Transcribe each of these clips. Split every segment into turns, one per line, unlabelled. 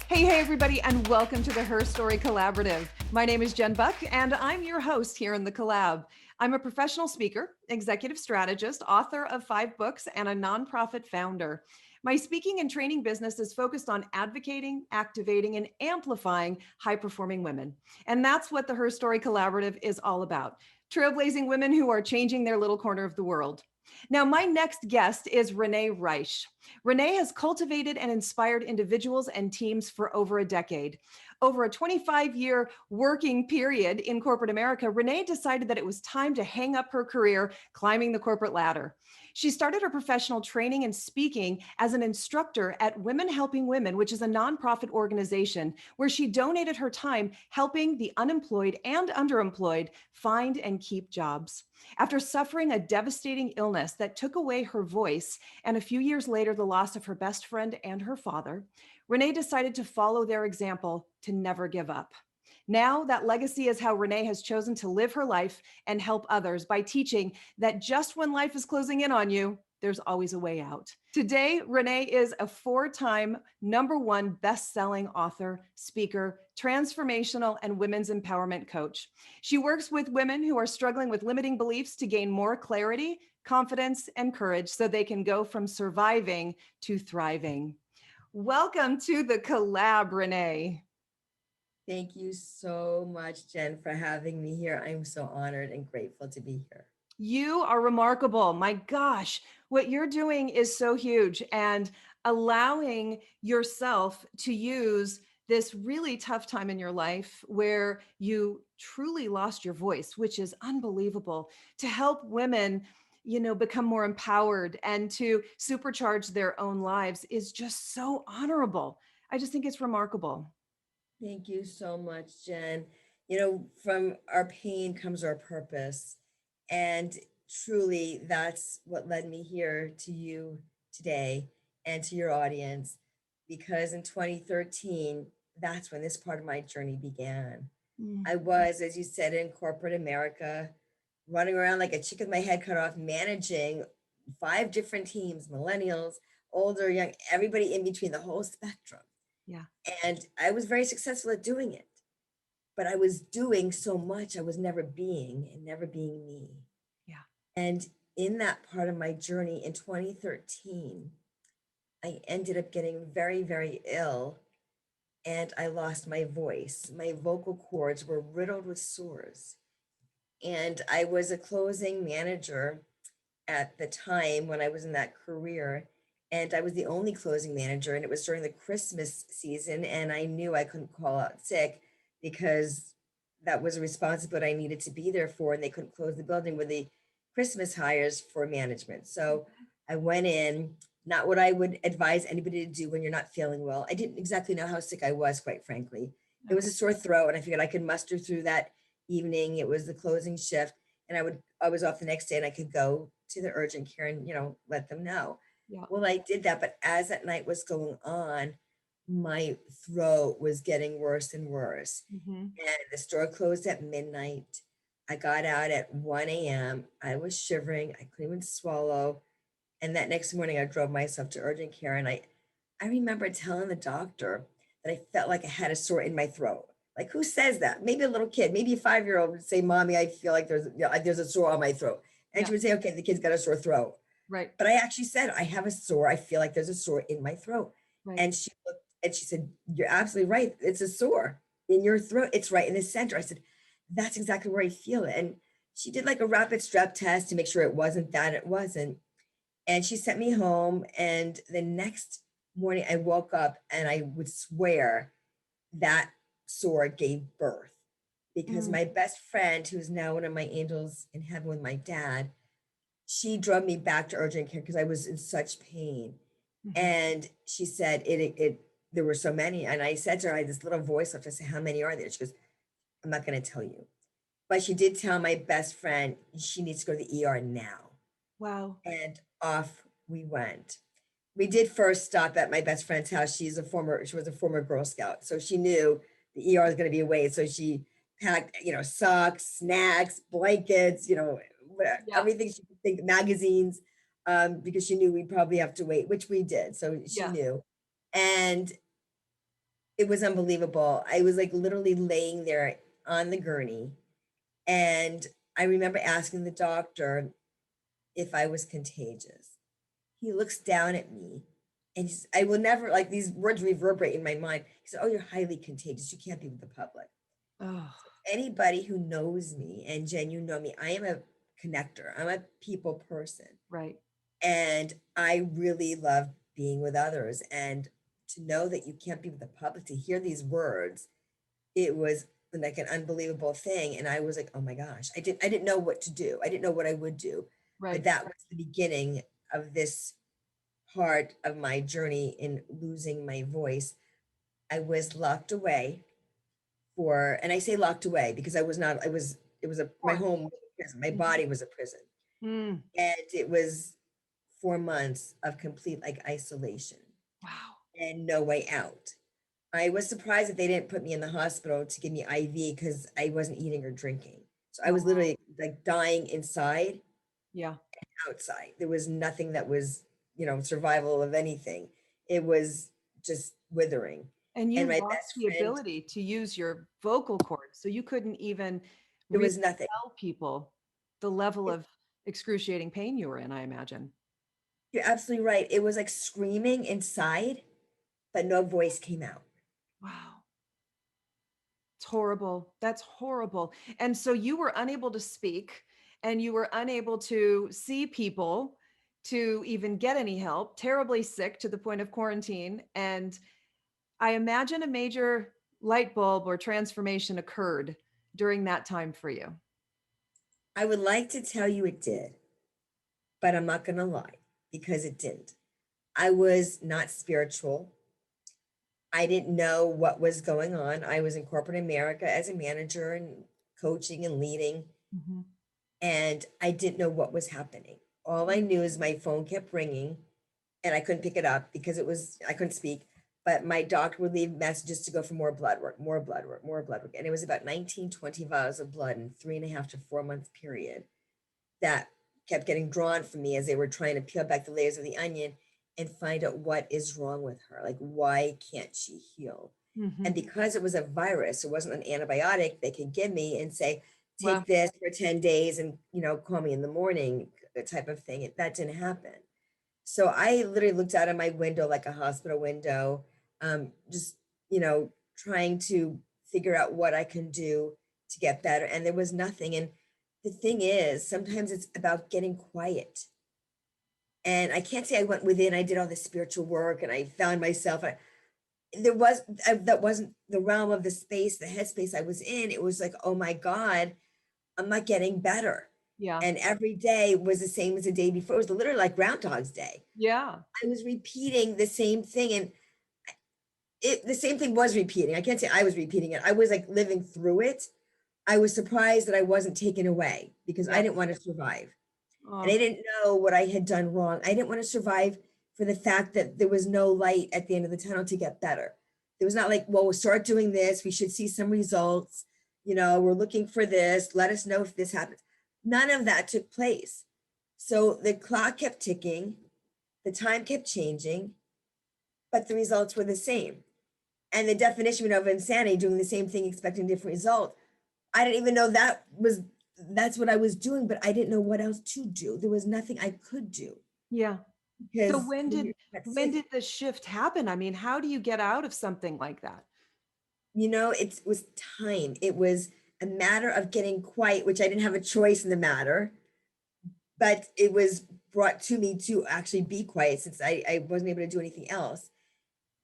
Hey, everybody, and welcome to the HERstory Collaborative. My name is Jen Buck, and I'm your host here in the Collab. I'm a professional speaker, executive strategist, author of 5 books, and a nonprofit founder. My speaking and training business is focused on advocating, activating, and amplifying high-performing women. And that's what the HERstory Collaborative is all about, trailblazing women who are changing their little corner of the world. Now, my next guest is Renee Reisch. Renee has cultivated and inspired individuals and teams for over a decade. Over a 25-year working period in corporate America, Renee decided that it was time to hang up her career climbing the corporate ladder. She started her professional training and speaking as an instructor at Women Helping Women, which is a nonprofit organization where she donated her time helping the unemployed and underemployed find and keep jobs. After suffering a devastating illness that took away her voice, and a few years later, the loss of her best friend and her father, Renee decided to follow their example to never give up. Now, that legacy is how Renee has chosen to live her life and help others by teaching that just when life is closing in on you, there's always a way out. Today, Renee is a 4-time #1 best-selling author, speaker, transformational, and women's empowerment coach. She works with women who are struggling with limiting beliefs to gain more clarity, confidence, and courage so they can go from surviving to thriving. Welcome to the collab, Renee.
Thank you so much, Jen, for having me here. I'm so honored and grateful to be here.
You are remarkable. My gosh, what you're doing is so huge, and allowing yourself to use this really tough time in your life where you truly lost your voice, which is unbelievable, to help women, become more empowered and to supercharge their own lives is just so honorable. I just think it's remarkable.
Thank you so much, Jen. From our pain comes our purpose. And truly, that's what led me here to you today and to your audience, because in 2013, that's when this part of my journey began.
Mm.
I was, as you said, in corporate America, running around like a chicken with my head cut off, managing 5 different teams, millennials, older, young, everybody in between, the whole spectrum.
Yeah.
And I was very successful at doing it, but I was doing so much, I was never being and never being me.
Yeah.
And in that part of my journey in 2013, I ended up getting very, very ill, and I lost my voice. My vocal cords were riddled with sores. And I was a closing manager at the time when I was in that career. And I was the only closing manager, and it was during the Christmas season. And I knew I couldn't call out sick because that was a responsibility I needed to be there for. And they couldn't close the building with the Christmas hires for management. So I went in, not what I would advise anybody to do when you're not feeling well. I didn't exactly know how sick I was, quite frankly. It was a sore throat, and I figured I could muster through that evening. It was the closing shift, and I was off the next day, and I could go to the urgent care and let them know.
Yeah.
Well, I did that, but as that night was going on, my throat was getting worse and worse.
Mm-hmm.
And the store closed at midnight. I got out at 1 a.m. I was shivering. I couldn't even swallow. And that next morning, I drove myself to urgent care. And I remember telling the doctor that I felt like I had a sore in my throat. Like, who says that? Maybe a little kid, maybe a 5-year-old would say, "Mommy, I feel like there's a sore on my throat." And
Yeah.
she would say, "Okay, the kid's got a sore throat."
Right.
But I actually said, "I have a sore. I feel like there's a sore in my throat."
Right.
And she looked and she said, "You're absolutely right. It's a sore in your throat. It's right in the center." I said, "That's exactly where I feel it." And she did like a rapid strep test to make sure it wasn't that. It wasn't. And she sent me home. And the next morning, I woke up, and I would swear that sore gave birth, because
Mm.
my best friend, who's now one of my angels in heaven with my dad, she drove me back to urgent care because I was in such pain.
Mhm.
And she said there were so many. And I said to her, I had this little voice left. I said, "How many are there?" She goes, "I'm not going to tell you." But she did tell my best friend she needs to go to the ER now.
Wow.
And off we went. We did first stop at my best friend's house. She was a former Girl Scout. So she knew the ER was going to be away. So she packed, socks, snacks, blankets,
Yeah.
everything she could think, magazines, because she knew we'd probably have to wait, which we did. So she
Yeah.
knew. And it was unbelievable. I was like literally laying there on the gurney. And I remember asking the doctor if I was contagious. He looks down at me and I will never, like, these words reverberate in my mind. He said, "Oh, you're highly contagious. You can't be with the public."
Oh,
Anybody who knows me, and Jen, you know me, I am a connector. I'm a people person.
right.
And I really love being with others. And to know that you can't be with the public, to hear these words, it was like an unbelievable thing. And I was like, oh my gosh, I didn't know what to do. I didn't know what I would do. But
Right.
that was the beginning of this part of my journey in losing my voice. I was locked away for, and I say locked away because I was not, it was my home was a prison. My
Mhm.
body was a prison.
Mm,
And it was 4 months of complete like isolation
wow.
and no way out. I was surprised that they didn't put me in the hospital to give me IV because I wasn't eating or drinking. So I was
Wow.
literally like dying inside,
Yeah.
outside. There was nothing that was, survival of anything. It was just withering.
And you
And my
lost
best
the
friend,
ability to use your vocal cords. So you couldn't even
there
really
was nothing.
tell people the level of excruciating pain you were in, I imagine.
You're absolutely right. It was like screaming inside, but no voice came out.
Wow. It's horrible. That's horrible. And so you were unable to speak and you were unable to see people to even get any help, terribly sick to the point of quarantine. And I imagine a major light bulb or transformation occurred during that time for you.
I would like to tell you it did, but I'm not going to lie because it didn't. I was not spiritual. I didn't know what was going on. I was in corporate America as a manager and coaching and leading,
Mhm.
and I didn't know what was happening. All I knew is my phone kept ringing and I couldn't pick it up because I couldn't speak. But my doctor would leave messages to go for more blood work, more blood work, more blood work. And it was about 19, 20 vials of blood in 3.5 to 4 month period that kept getting drawn from me as they were trying to peel back the layers of the onion and find out what is wrong with her. Like, why can't she heal? And
Mhm.
because it was a virus, it wasn't an antibiotic they could give me and say,
Wow.
take this for 10 days and, call me in the morning, type of thing. That didn't happen. So I literally looked out of my window like a hospital window, just, trying to figure out what I can do to get better. And there was nothing. And the thing is, sometimes it's about getting quiet. And I can't say I went within, I did all this spiritual work and I found myself. That wasn't the realm of the space, the headspace I was in. It was like, oh my God, I'm not getting better.
Yeah.
And every day was the same as the day before. It was literally like Groundhog's Day.
Yeah.
I was repeating the same thing, and the same thing was repeating. I can't say I was repeating it. I was like living through it. I was surprised that I wasn't taken away because I
Yeah.
didn't want to survive. And I
Oh,
didn't know what I had done wrong. I didn't want to survive for the fact that there was no light at the end of the tunnel to get better. There was not like, well, we'll start doing this. We should see some results. We're looking for this. Let us know if this happens. None of that took place. So the clock kept ticking, the time kept changing, but the results were the same. And the definition of insanity, doing the same thing, expecting different result. I didn't even know that's what I was doing, but I didn't know what else to do. There was nothing I could do
yeah. So
because when you're that
when
sick,
did the shift happen? I mean, how do you get out of something like that?
it was time. It was a matter of getting quiet, which I didn't have a choice in the matter, but it was brought to me to actually be quiet since I wasn't able to do anything else.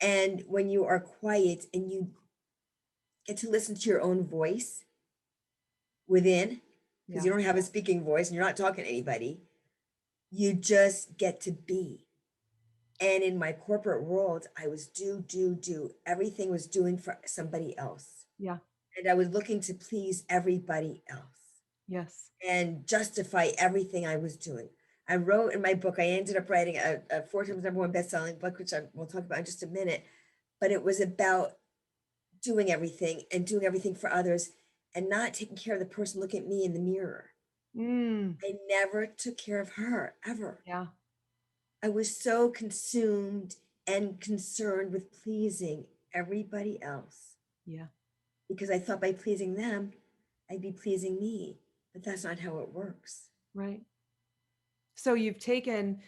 And when you are quiet and you get to listen to your own voice within, because
Yeah.
you don't have a speaking voice and you're not talking to anybody, you just get to be. And in my corporate world, I was do. Everything was doing for somebody else.
Yeah.
And I was looking to please everybody else
Yes.
and justify everything I was doing. I wrote in my book, I ended up writing a 4 times #1 best-selling book, which we'll talk about in just a minute. But it was about doing everything and doing everything for others and not taking care of the person looking at me in the mirror.
Mm,
I never took care of her, ever.
yeah.
I was so consumed and concerned with pleasing everybody else
Yeah.
because I thought by pleasing them, I'd be pleasing me. But that's not how it works.
Right. So you've taken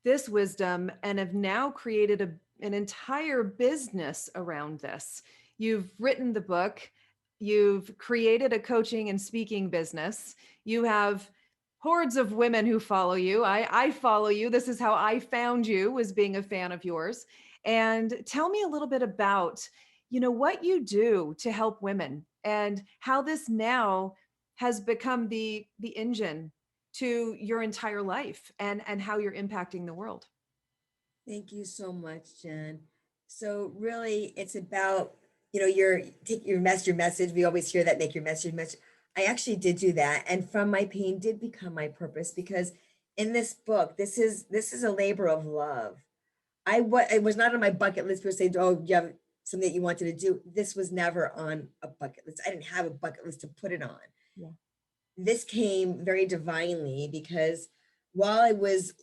this wisdom and have now created an entire business around this. You've written the book, you've created a coaching and speaking business, you have hordes of women who follow you. I follow you. This is how I found you, was being a fan of yours. And tell me a little bit about, what you do to help women and how this now has become the engine to your entire life and how you're impacting the world.
Thank you so much, Jen. So really it's about, your take your message. We always hear that, make your message your message. I actually did do that. And from my pain did become my purpose because in this book, this is a labor of love. It was not on my bucket list per se. Oh, you have something that you wanted to do. This was never on a bucket list. I didn't have a bucket list to put it on.
Yeah.
This came very divinely because while I was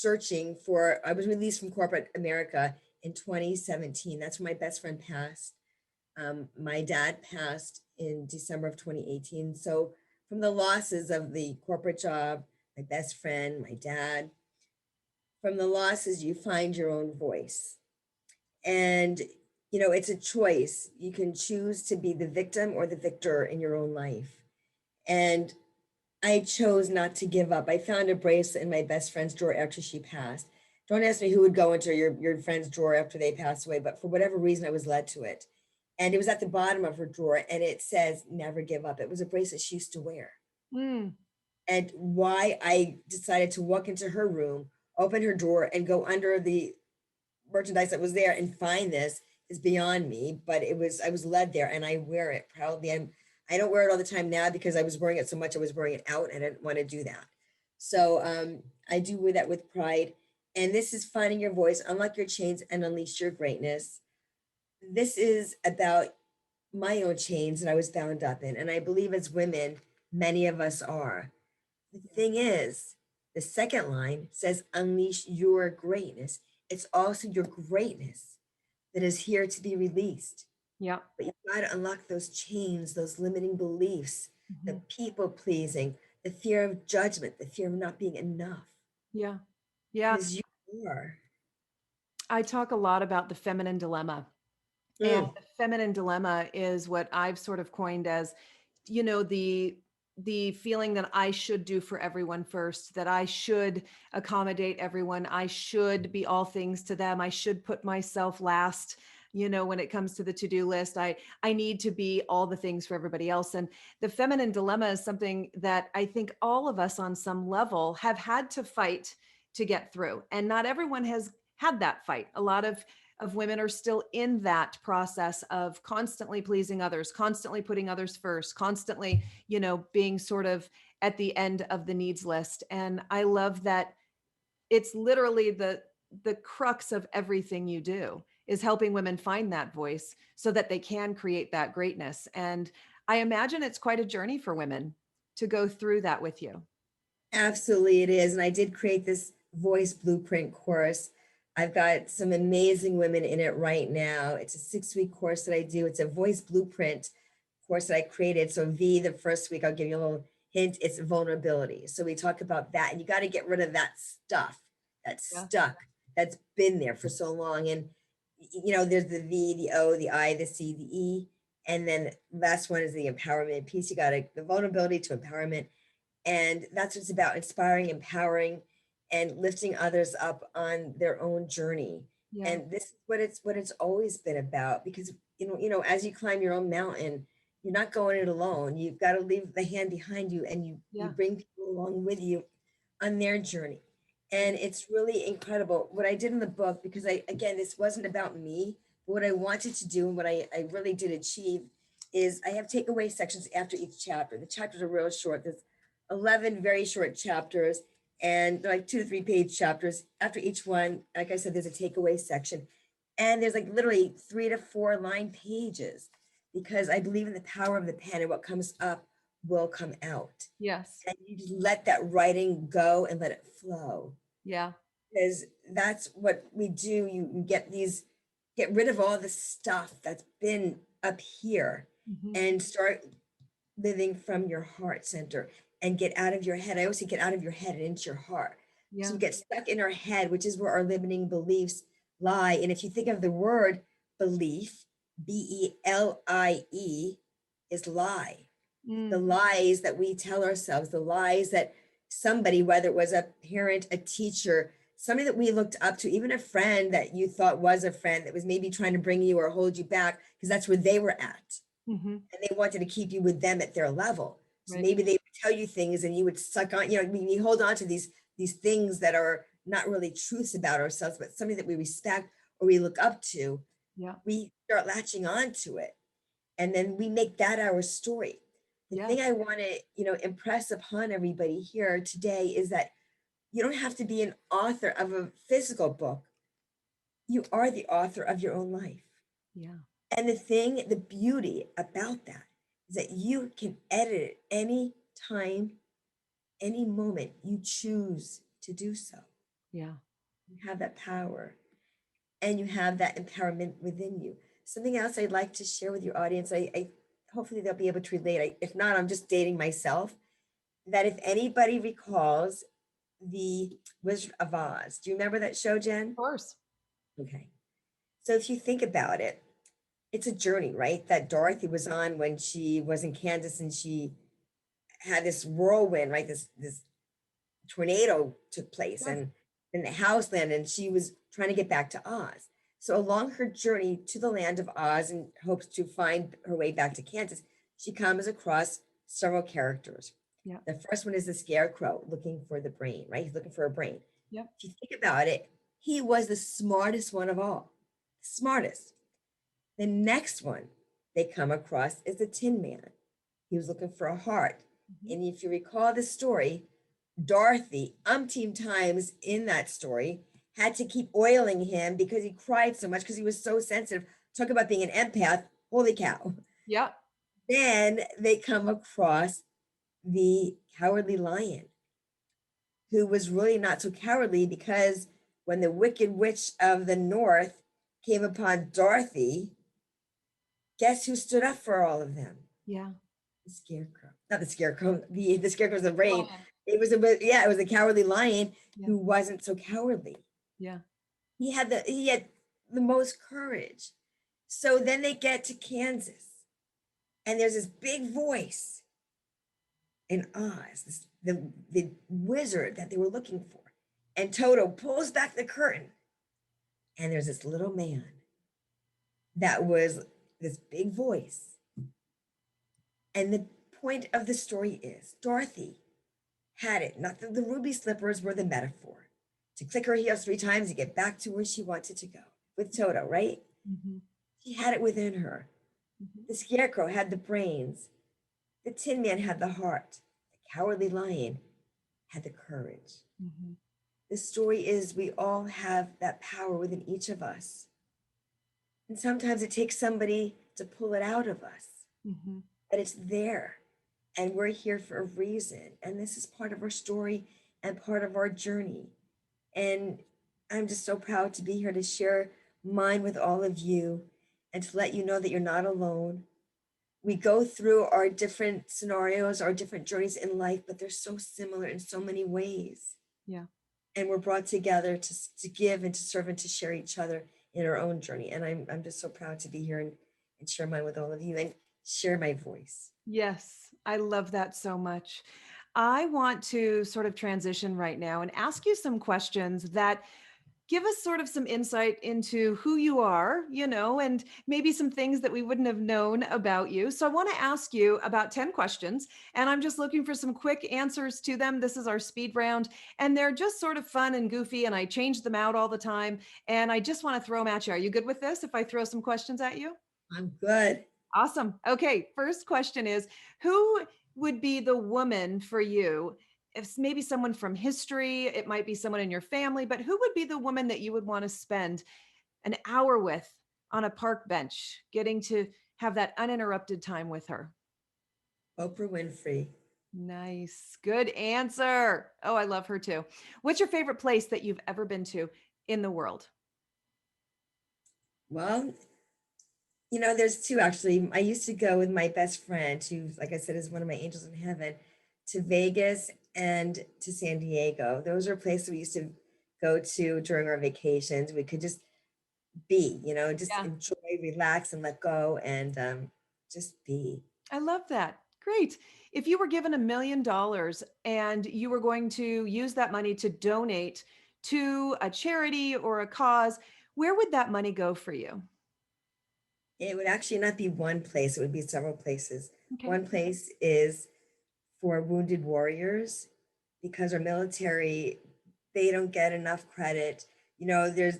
I was released from corporate America in 2017. That's when my best friend passed. My dad passed in December of 2018. So from the losses of the corporate job, my best friend, my dad, from the losses, you find your own voice. And, it's a choice. You can choose to be the victim or the victor in your own life. And I chose not to give up. I found a bracelet in my best friend's drawer after she passed. Don't ask me who would go into your friend's drawer after they passed away, but for whatever reason, I was led to it. And it was at the bottom of her drawer and it says, never give up. It was a bracelet she used to wear.
Mm.
And why I decided to walk into her room, open her drawer, and go under the merchandise that was there and find this is beyond me. But I was led there and I wear it proudly. I don't wear it all the time now because I was wearing it so much, I was wearing it out and I didn't want to do that. So I do wear that with pride. And this is finding your voice, unlock your chains, and unleash your greatness. This is about my own chains that I was bound up in. And I believe as women, many of us are. The thing is, the second line says, unleash your greatness. It's also your greatness that is here to be released.
Yeah.
But you got to unlock those chains, those limiting beliefs, the
Mhm.
people pleasing, the fear of judgment, the fear of not being enough.
Yeah. Yeah.
Because you are.
I talk a lot about the feminine dilemma. And
Mm,
the feminine dilemma is what I've sort of coined as, the feeling that I should do for everyone first, that I should accommodate everyone, I should be all things to them, I should put myself last, when it comes to the to-do list. I need to be all the things for everybody else. And the feminine dilemma is something that I think all of us on some level have had to fight to get through. And not everyone has had that fight. A lot of women are still in that process of constantly pleasing others, constantly putting others first, constantly, being sort of at the end of the needs list. And I love that it's literally the crux of everything you do is helping women find that voice so that they can create that greatness. And I imagine it's quite a journey for women to go through that with you.
absolutely, it is. And I did create this voice blueprint course. I've got some amazing women in it right now. It's a 6-week course that I do. It's a voice blueprint course that I created. So V, the first week, I'll give you a little hint, it's vulnerability. So we talk about that, and you got to get rid of that stuff that's
Yeah.
stuck, that's been there for so long. And there's the V, the O, the I, the C, the E, and then last one is the empowerment piece. You got to the vulnerability to empowerment, and that's what it's about: inspiring, empowering, and lifting others up on their own journey.
Yeah.
And this is what it's always been about, because as you climb your own mountain, you're not going it alone. You've got to leave the hand behind you, and you
Yeah.
bring people along with you on their journey. And it's really incredible what I did in the book, because again, this wasn't about me, but what I wanted to do and what I really did achieve is I have takeaway sections after each chapter. The chapters are real short. There's 11 very short chapters, and they're like 2 to 3 page chapters. After each one, like I said, there's a takeaway section, and there's like literally 3 to 4 line pages, because I believe in the power of the pen, and what comes up will come out.
Yes.
And you just let that writing go and let it flow,
Yeah.
because that's what we do. You get these get rid of all the stuff that's been up here
Mhm.
and start living from your heart center and get out of your head. I always say get out of your head and into your heart. So
Yeah.
we get stuck in our head, which is where our limiting beliefs lie. And if you think of the word belief, BELIE, is lie. The
Mm.
lies that we tell ourselves, the lies that somebody, whether it was a parent, a teacher, somebody that we looked up to, even a friend that you thought was a friend that was maybe trying to bring you or hold you back because that's where they were at.
Mhm.
And they wanted to keep you with them at their level. So
Right.
maybe they would tell you things and you would suck on, we hold on to these things that are not really truths about ourselves, but something that we respect or we look up to,
Yeah.
we start latching on to it. And then we make that our story. The
Yeah.
thing I want to, impress upon everybody here today is that you don't have to be an author of a physical book. You are the author of your own life.
Yeah.
And the beauty about that is that you can edit it any time, any moment you choose to do so.
Yeah.
You have that power and you have that empowerment within you. Something else I'd like to share with your audience, I hopefully they'll be able to relate. If not, I'm just dating myself. That if anybody recalls the Wizard of Oz, do you remember that show,
Of
Jen?
course.
Okay. So if you think about it, it's a journey, right? That Dorothy was on when she was in Kansas and she had this whirlwind, right? This tornado took place
Sure.
and in the house land, and she was trying to get back to Oz. So along her journey to the land of Oz and hopes to find her way back to Kansas, she comes across several characters.
Yeah.
The first one is the scarecrow looking for the brain, right? He's looking for a brain.
Yep.
If you think about it, he was the smartest one of all. Smartest. The next one they come across is the Tin Man. He was looking for a heart.
Mhm.
And if you recall the story, Dorothy, umpteen times in that story, had to keep oiling him because he cried so much because he was so sensitive. Talk about being an empath. Holy cow.
Yeah.
Then they come across the Cowardly Lion, who was really not so cowardly because when the Wicked Witch of the North came upon Dorothy, guess who stood up for all of them?
Yeah.
The scarecrow. Not the scarecrow. The scarecrow's the brain.
Lion.
It was a cowardly lion
Yeah.
who wasn't so cowardly.
Yeah.
He had the most courage. So then they get to Kansas, and there's this big voice in Oz, the wizard that they were looking for. And Toto pulls back the curtain, and there's this little man that was this big voice. And the point of the story is Dorothy had it. Not that the ruby slippers were the metaphor. To click her heels 3 times to get back to where she wanted to go with Toto, right?
Mhm.
She had it within her.
Mhm.
The scarecrow had the brains. The tin man had the heart. The cowardly lion had the courage.
Mhm.
The story is we all have that power within each of us. And sometimes it takes somebody to pull it out of us,
Mhm.
but it's there. And we're here for a reason. And this is part of our story and part of our journey. And I'm just so proud to be here to share mine with all of you and to let you know that you're not alone. We go through our different scenarios, our different journeys in life, but they're so similar in so many ways.
Yeah.
And we're brought together to give and to serve and to share each other in our own journey. And I'm just so proud to be here and share mine with all of you and share my voice.
Yes, I love that so much. I want to sort of transition right now and ask you some questions that give us sort of some insight into who you are, and maybe some things that we wouldn't have known about you. So I want to ask you about 10 questions, and I'm just looking for some quick answers to them. This is our speed round, and they're just sort of fun and goofy, and I change them out all the time. And I just want to throw them at you. Are you good with this if I throw some questions at you?
I'm good.
Awesome. Okay. First question is, who would be the woman for you? If maybe someone from history, it might be someone in your family, but who would be the woman that you would want to spend an hour with on a park bench, getting to have that uninterrupted time with her?
Oprah Winfrey.
Nice. Good answer. Oh, I love her too. What's your favorite place that you've ever been to in the world?
Well, there's two actually. I used to go with my best friend, who, like I said, is one of my angels in heaven, to Vegas and to San Diego. Those are places we used to go to during our vacations. We could just just
Yeah.
enjoy, relax, and let go, and just be.
I love that. Great. If you were given $1 million and you were going to use that money to donate to a charity or a cause, where would that money go for you?
It would actually not be one place, it would be several places.
Okay.
One place is for wounded warriors, because our military, they don't get enough credit. There's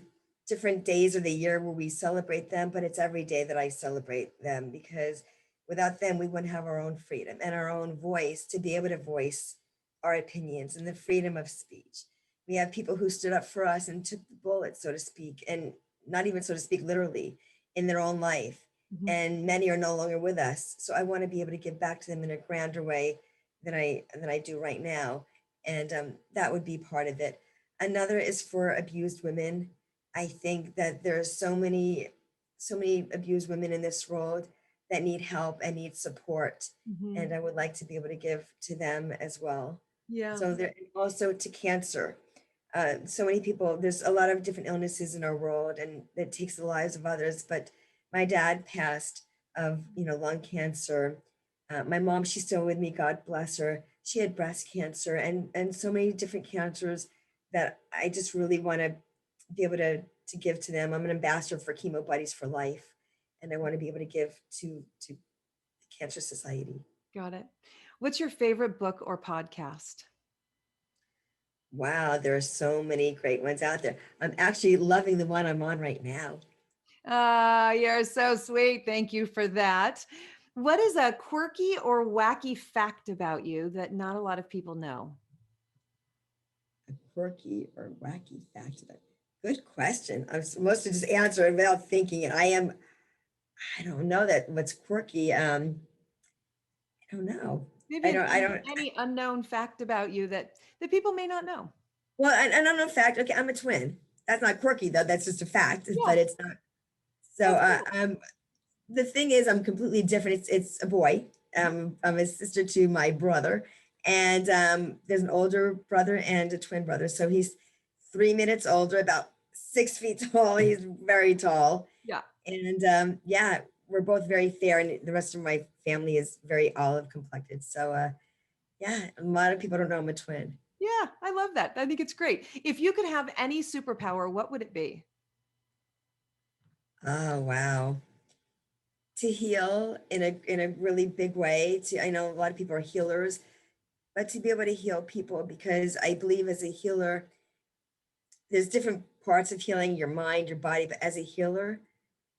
different days of the year where we celebrate them, but it's every day that I celebrate them, because without them, we wouldn't have our own freedom and our own voice to be able to voice our opinions and the freedom of speech. We have people who stood up for us and took the bullet, so to speak, and not even so to speak literally, in their own life.
Mhm.
And many are no longer with us. So I want to be able to give back to them in a grander way than I do right now, and that would be part of it. Another is for abused women. I think that there are so many abused women in this world that need help and need support,
Mhm.
and I would like to be able to give to them as well.
Yeah.
So there, also to cancer. So many people, there's a lot of different illnesses in our world, and it takes the lives of others. But my dad passed of lung cancer. My mom, she's still with me, God bless her. She had breast cancer, and so many different cancers that I just really want to be able to give to them. I'm an ambassador for Chemo Buddies for Life, and I want to be able to give to the Cancer Society.
Got it. What's your favorite book or podcast?
Wow, there are so many great ones out there. I'm actually loving the one I'm on right now.
Ah, you're so sweet. Thank you for that. What is a quirky or wacky fact about you that not a lot of people know?
A quirky or wacky fact. Good question. I'm supposed to just answer it without thinking it. I don't know that what's quirky. I don't know.
Maybe
I
an
don't, I don't,
any unknown fact about you that people may not know.
well, I don't know fact. Okay, I'm a twin. That's not quirky though. That's just a fact,
Yeah,
but it's not. So,
that's cool.
the thing is, I'm completely different. It's a boy. I'm a sister to my brother, and there's an older brother and a twin brother. So he's 3 minutes older, about 6 feet tall. He's very tall,
Yeah.
and yeah, we're both very fair, and the rest of my family is very olive complected. So yeah, a lot of people don't know I'm a twin.
Yeah, I love that. I think it's great. If you could have any superpower, what would it be?
Oh wow. To heal in a really big way. To I know a lot of people are healers, but to be able to heal people, because I believe as a healer, there's different parts of healing your mind, your body, but as a healer,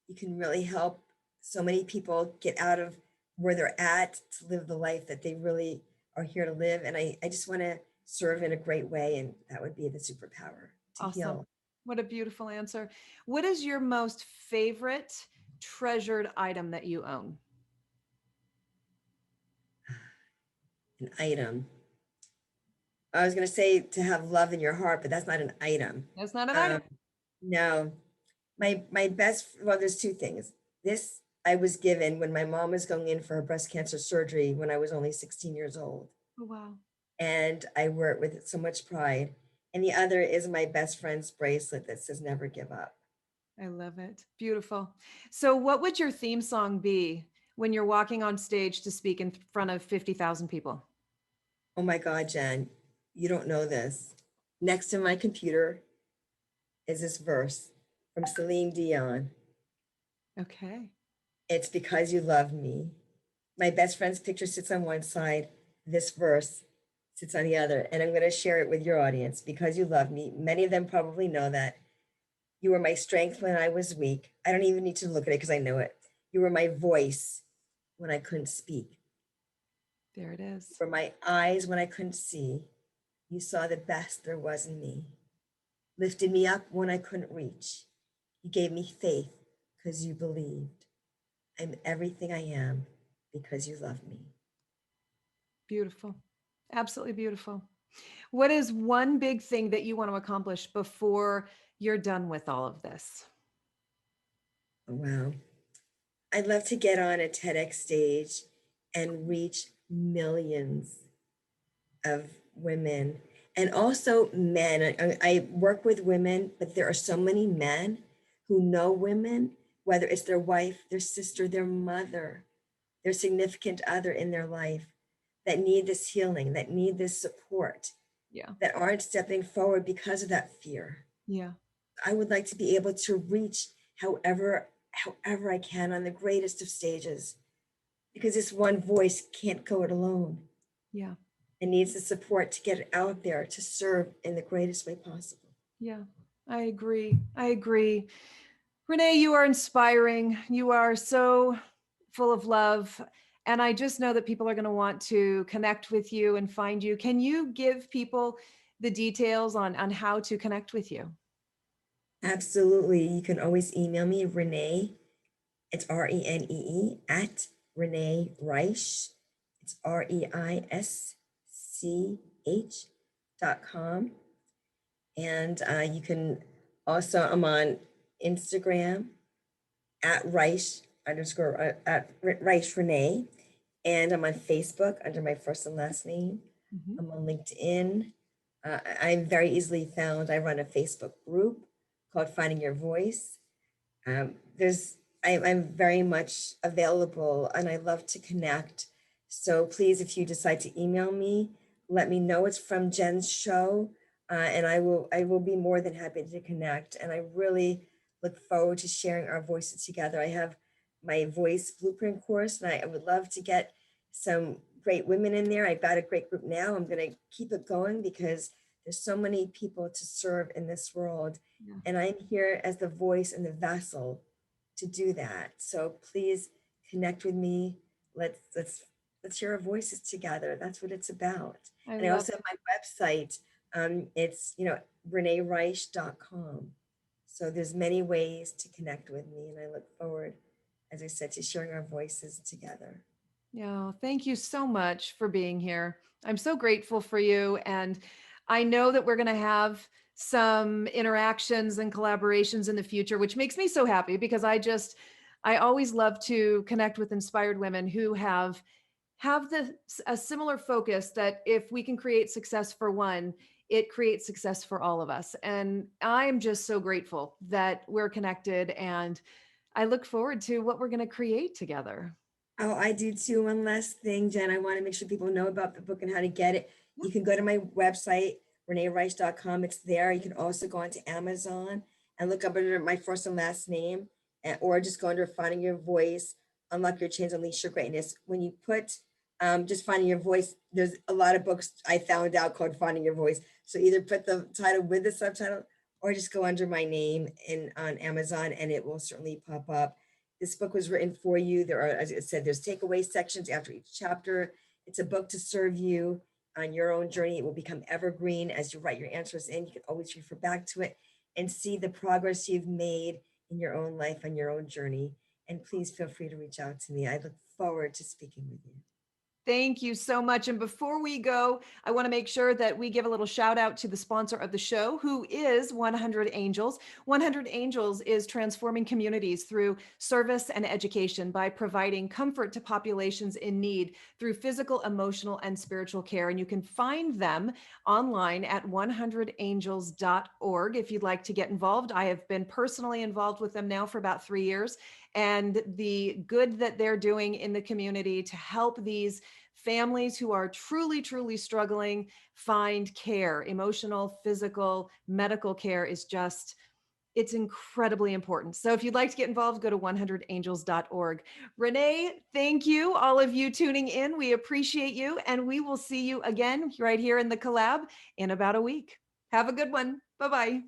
you can really help so many people get out of where they're at to live the life that they really are here to live. And I just want to serve in a great way. And that would be the superpower, to
Awesome.
heal.
What a beautiful answer. What is your most favorite treasured item that you own?
An item. I was going to say to have love in your heart, but that's not an item.
That's not an
Um,
item.
no, my best, well, there's two things. This I was given when my mom was going in for her breast cancer surgery when I was only 16 years old,
Oh, wow.
and I wear it with so much pride. And the other is my best friend's bracelet that says never give up.
I love it. Beautiful. So, what would your theme song be when you're walking on stage to speak in front of 50,000 people?
Oh my God, Jen, you don't know this. Next to my computer is this verse from Celine Dion.
Okay.
It's because you love me. My best friend's picture sits on one side, this verse sits on the other, and I'm going to share it with your audience. Because you love me. Many of them probably know that. You were my strength when I was weak. I don't even need to look at it because I know it. You were my voice when I couldn't speak.
There it
You
is.
were my eyes when I couldn't see. You saw the best there was in me. Lifted me up when I couldn't reach. You gave me faith because you believed. I'm everything I am because you love me.
Beautiful. Absolutely beautiful. What is one big thing that you want to accomplish before you're done with all of this?
Wow. I'd love to get on a TEDx stage and reach millions of women and also men. I work with women, but there are so many men who know women, whether it's their wife, their sister, their mother, their significant other in their life, that need this healing, that need this support,
Yeah.
that aren't stepping forward because of that fear.
Yeah.
I would like to be able to reach however I can on the greatest of stages, because this one voice can't go it alone.
Yeah.
It needs the support to get it out there to serve in the greatest way possible.
Yeah. I agree. I agree. Renee, you are inspiring. You are so full of love. And I just know that people are going to want to connect with you and find you. Can you give people the details on how to connect with you?
Absolutely. You can always email me, Renee. It's Renee at Renee Reisch. It's Reisch.com. And you can also, I'm on Instagram at Reisch at Reisch Renee. And I'm on Facebook under my first and last name.
Mhm.
I'm on LinkedIn. I'm very easily found. I run a Facebook group called Finding Your Voice. There's I'm very much available and I love to connect. So please, if you decide to email me, let me know it's from Jen's show, and I will be more than happy to connect. And I really look forward to sharing our voices together. I have my voice blueprint course, and I would love to get some great women in there. I've got a great group now. I'm going to keep it going because there's so many people to serve in this world,
Yeah.
and I'm here as the voice and the vessel to do that. So please connect with me. Let's share our voices together. That's what it's about.
I
And I
love
also have my website. It's reneereisch.com. So there's many ways to connect with me, and I look forward, as I said, to sharing our voices together.
Yeah, thank you so much for being here. I'm so grateful for you. And I know that we're going to have some interactions and collaborations in the future, which makes me so happy because I always love to connect with inspired women who have a similar focus that if we can create success for one, it creates success for all of us. And I'm just so grateful that we're connected and I look forward to what we're going to create together.
Oh, I do too. One last thing, Jen. I want to make sure people know about the book and how to get it.
Yeah.
You can go to my website, reneereisch.com. It's there. You can also go onto Amazon and look up under my first and last name, or just go under Finding Your Voice, Unlock Your Chains, Unleash Your Greatness. When you put just Finding Your Voice, there's a lot of books I found out called Finding Your Voice. So either put the title with the subtitle or just go under my name on Amazon and it will certainly pop up. This book was written for you. There are, as I said, there's takeaway sections after each chapter. It's a book to serve you on your own journey. It will become evergreen as you write your answers in. You can always refer back to it and see the progress you've made in your own life on your own journey. And please feel free to reach out to me. I look forward to speaking with you.
Thank you so much. And before we go, I want to make sure that we give a little shout out to the sponsor of the show, who is 100 Angels. 100 Angels is transforming communities through service and education by providing comfort to populations in need through physical, emotional, and spiritual care. And you can find them online at 100angels.org if you'd like to get involved. I have been personally involved with them now for about 3 years, and the good that they're doing in the community to help these families who are truly, truly struggling find care. Emotional, physical, medical care is just, it's incredibly important. So if you'd like to get involved, go to 100angels.org. Renee, thank you. All of you tuning in, we appreciate you. And we will see you again right here in the collab in about a week. Have a good one. Bye-bye.